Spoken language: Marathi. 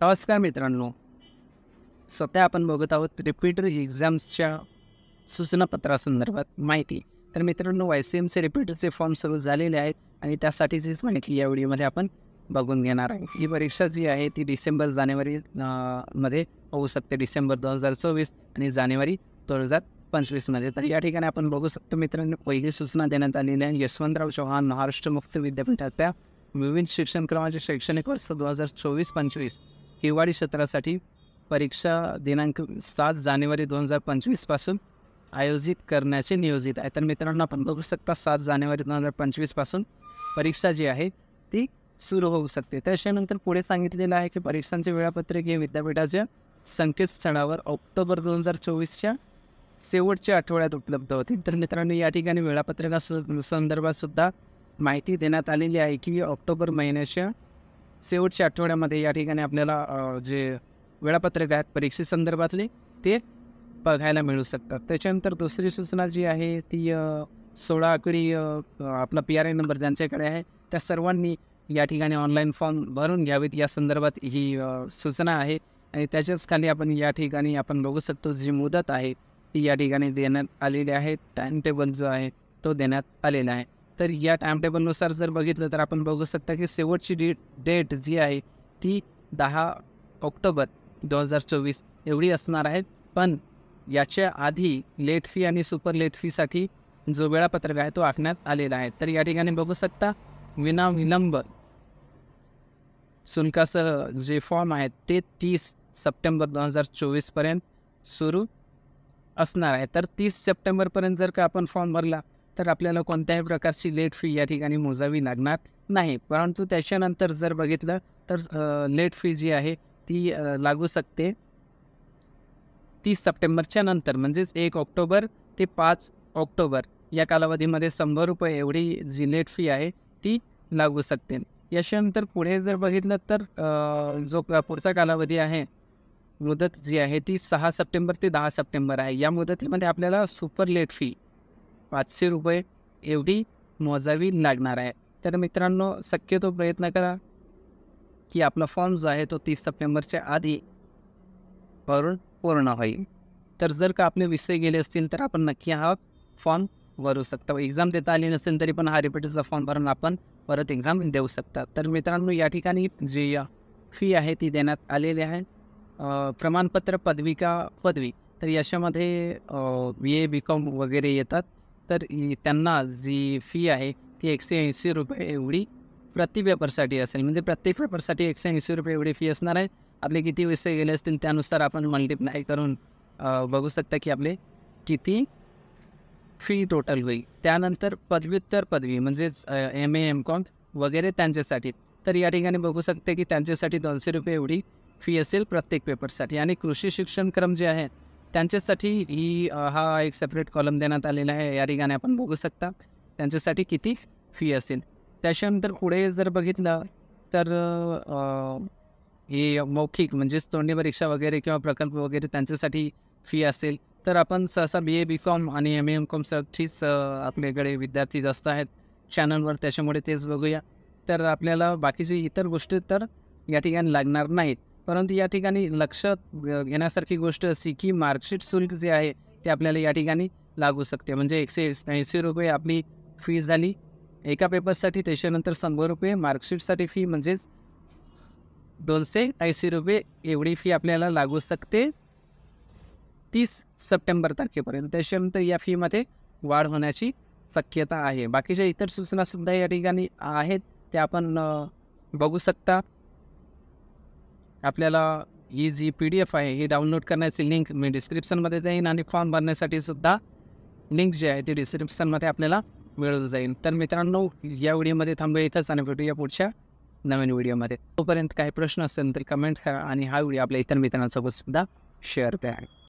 नमस्कार मित्रांनो, सध्या आपण बघत आहोत रिपीटर एक्झाम्सच्या सूचनापत्रासंदर्भात माहिती. तर मित्रांनो, YCMचे रिपीटरचे फॉर्म सुरू झालेले आहेत आणि त्यासाठीचीच माहिती या व्हिडिओमध्ये आपण बघून घेणार आहे. ही परीक्षा जी आहे ती डिसेंबर-जानेवारी मध्ये होऊ शकते. डिसेंबर 2024 आणि जानेवारी 2025 मध्ये. तर या ठिकाणी आपण बघू शकतो मित्रांनो, पहिली सूचना देण्यात आलेली आहे. यशवंतराव चव्हाण महाराष्ट्र मुक्त विद्यापीठाच्या विविध शिक्षण क्रमाचे शैक्षणिक वर्ष 2024-25 हिवाळी सत्रासाठी परीक्षा दिनांक 7 जानेवारी 2025 पासून आयोजित करण्याचे नियोजित आहे. तर मित्रांनो, आपण बघू शकता 7 जानेवारी 2025 पासून परीक्षा जी आहे ती सुरू होऊ शकते. त्याच्यानंतर पुढे सांगितलेलं आहे की परीक्षांचे वेळापत्रक हे विद्यापीठाच्या संकेतस्थळावर ऑक्टोबर 2024च्या शेवटच्या आठवड्यात उपलब्ध होतील. तर मित्रांनो, या ठिकाणी वेळापत्रकासंदर्भात सुद्धा माहिती देण्यात आलेली आहे की ऑक्टोबर महिन्याच्या शेवटच्या आठवड्यामध्ये या ठिकाणी आपल्याला जे वेळापत्रक आहेत परीक्षेसंदर्भातले ते बघायला मिळू शकतात. त्याच्यानंतर दुसरी सूचना जी आहे ती 16 आकडी आपला PRI नंबर ज्यांच्याकडे आहे त्या सर्वांनी या ठिकाणी ऑनलाईन फॉर्म भरून घ्यावेत. या संदर्भात ही सूचना आहे आणि त्याच्याच खाली आपण या ठिकाणी आपण बघू शकतो जी मुदत आहे ती या ठिकाणी देण्यात आलेली आहे. टाईम टेबल जो आहे तो देण्यात आलेला आहे. तर या टाईम टेबलनुसार जर बघितलं तर आपण बघू शकता की शेवटची डेट जी आहे ती 10 ऑक्टोबर 2024 एवढी असणार आहे. पण याच्या आधी लेट फी आणि सुपर लेट फीसाठी जो वेळापत्रक आहे तो आखण्यात आलेला आहे. तर या ठिकाणी बघू शकता विनाविलंब शुल्कासह जे फॉर्म आहेत ते 30 सप्टेंबर 2024पर्यंत सुरू असणार आहे. तर 30 सप्टेंबरपर्यंत जर का आपण फॉर्म भरला तर आपल्याला कोणत्याही प्रकारची लेट फी या ठिकाणी मोजावी लागणार नाही. परंतु त्याच्यानंतर जर बघितलं तर लेट फी जी आहे ती लागू शकते 30 सप्टेंबरच्या नंतर, म्हणजेच 1 ऑक्टोबर ते 5 ऑक्टोबर या कालावधीमध्ये 100 रुपये एवढी जी लेट फी आहे ती लागू शकते. याच्यानंतर पुढे जर बघितलं तर जो पुढचा कालावधी आहे मुदत जी आहे ती 6 सप्टेंबर ते 10 सप्टेंबर आहे. या मुदतीमध्ये आपल्याला सुपर लेट फी 500 रुपये एवढी मोजावी लागणार आहे. तर मित्रांनो, शक्यतो प्रयत्न करा की आपला फॉर्म जो आहे तो 30 सप्टेंबरच्या आधी भरून पूर्ण होईल. तर जर का आपले विषय गेले असतील तर आपण नक्की हा फॉर्म भरू शकता. एक्झाम देता आली नसेल तरी पण हा रिपीटरचा फॉर्म भरून आपण परत एक्झाम देऊ शकता. तर मित्रांनो, या ठिकाणी जी फी आहे ती देण्यात आलेली आहे. प्रमाणपत्र पदवी तर याच्यामध्ये BA BCom वगैरे येतात. तर त्यांना जी फी आहे ती 180 रुपये एवढी प्रति पेपरसाठी असेल. म्हणजे प्रत्येक पेपरसाठी 180 रुपये एवढी फी असणार आहे. आपले किती विषय गेले असतील त्यानुसार आपण मल्टिप्लाय करून बघू शकता की आपले किती फी टोटल होईल. त्यानंतर पदव्युत्तर पदवी म्हणजेच MA MCom वगैरे त्यांच्यासाठी तर या ठिकाणी बघू शकते की त्यांच्यासाठी 200 रुपये एवढी फी असेल प्रत्येक पेपरसाठी. आणि कृषी शिक्षण क्रम जे आहे त्यांच्यासाठी हा एक सेपरेट कॉलम देण्यात आलेला आहे. या ठिकाणी आपण बघू शकता त्यांच्यासाठी किती फी असेल. त्याच्यानंतर पुढे जर बघितलं तर ही मौखिक म्हणजेच तोंडी परीक्षा वगैरे किंवा प्रकल्प वगैरे त्यांच्यासाठी फी असेल. तर आपण सहसा BA BCom आणि MA MComसाठीच आपल्याकडे विद्यार्थी जास्त आहेत चॅनलवर, त्याच्यामुळे तेच बघूया. तर आपल्याला बाकीची इतर गोष्टी तर या ठिकाणी लागणार नाहीत. परंतु या ठिकाणी लक्षात घेण्यासारखी गोष्ट अशी की मार्कशीट शुल्क जे आहे ते आपल्याला या ठिकाणी लागू शकते. म्हणजे 180 रुपये आपली फी झाली एका पेपरसाठी. त्याच्यानंतर 100 रुपये मार्कशीटसाठी फी, म्हणजेच 280 रुपये एवढी फी आपल्याला लागू शकते 30 सप्टेंबर तारखेपर्यंत. त्याच्यानंतर या फीमध्ये वाढ होण्याची शक्यता आहे. बाकीच्या इतर सूचनासुद्धा या ठिकाणी आहेत त्या आपण बघू शकता. आपल्याला ही जी PDF आहे ही डाउनलोड करण्याची लिंक मी डिस्क्रिप्शनमध्ये देईन आणि फॉर्म भरण्यासाठी सुद्धा लिंक जी आहे ती डिस्क्रिप्शनमध्ये आपल्याला मिळून जाईल. तर मित्रांनो, या व्हिडिओमध्ये थांबूया इथंच आणि भेटूया पुढच्या नवीन व्हिडिओमध्ये. तोपर्यंत काही प्रश्न असेल तरी कमेंट करा आणि हा व्हिडिओ आपल्या इतर मित्रांसोबत सुद्धा शेअर करा.